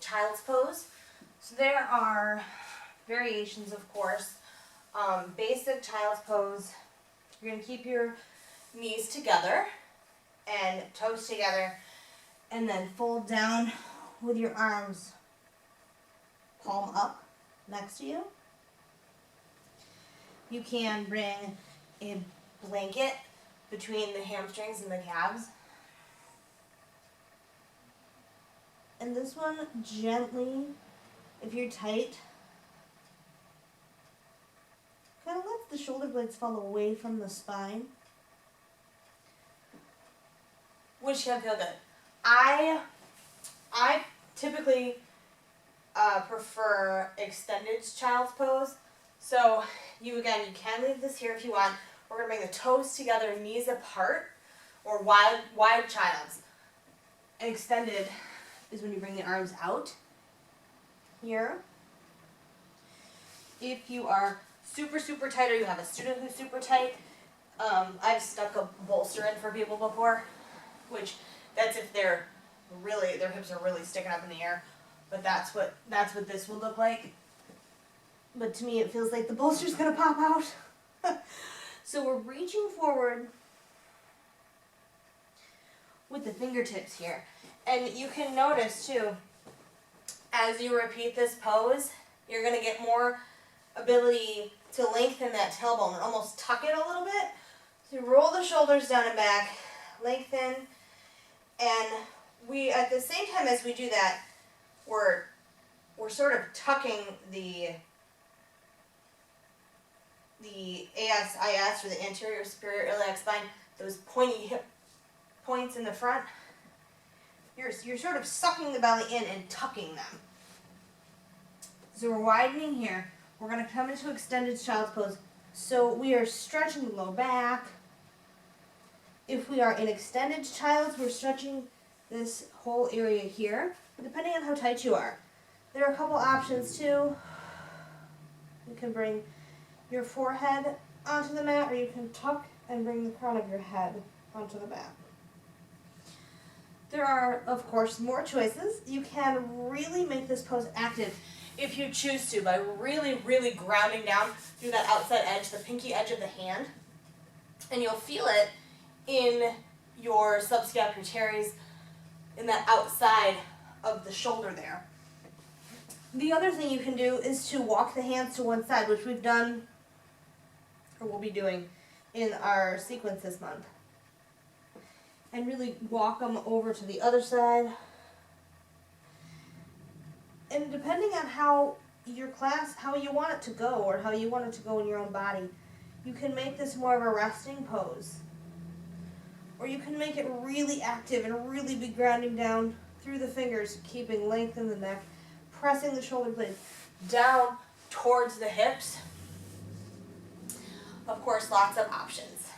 child's pose. So there are variations, of course. Basic child's pose, you're going to keep your knees together and toes together, and then fold down with your arms palm up next to you. You can bring a blanket between the hamstrings and the calves. And this one, gently, if you're tight, kind of lets the shoulder blades fall away from the spine, which can feel good. I typically prefer extended child's pose. So you can leave this here if you want. We're going to bring the toes together, knees apart, or wide child's. Extended is when you bring the arms out here. If you are super, super tight, or you have a student who's super tight, I've stuck a bolster in for people before, which that's if their hips are really sticking up in the air. But that's what this will look like. But to me, it feels like the bolster's gonna pop out. So we're reaching forward with the fingertips here. And you can notice too, as you repeat this pose, you're gonna get more ability to lengthen that tailbone and almost tuck it a little bit. So you roll the shoulders down and back, lengthen, and we, at the same time as we do that, we're sort of tucking the ASIS, or the anterior superior iliac spine, those pointy hip points in the front. You're sort of sucking the belly in and tucking them. So we're widening here. We're going to come into extended child's pose. So we are stretching the low back. If we are in extended child's, we're stretching this whole area here, depending on how tight you are. There are a couple options too. You can bring your forehead onto the mat, or you can tuck and bring the crown of your head onto the mat. There are, of course, more choices. You can really make this pose active if you choose to, by really, really grounding down through that outside edge, the pinky edge of the hand. And you'll feel it in your subscapularis, in that outside of the shoulder there. The other thing you can do is to walk the hands to one side, which we've done, or we'll be doing in our sequence this month. And really walk them over to the other side. And depending on how your class, how you want it to go, or how you want it to go in your own body, you can make this more of a resting pose. Or you can make it really active and really be grounding down through the fingers, keeping length in the neck, pressing the shoulder blades down towards the hips. Of course, lots of options.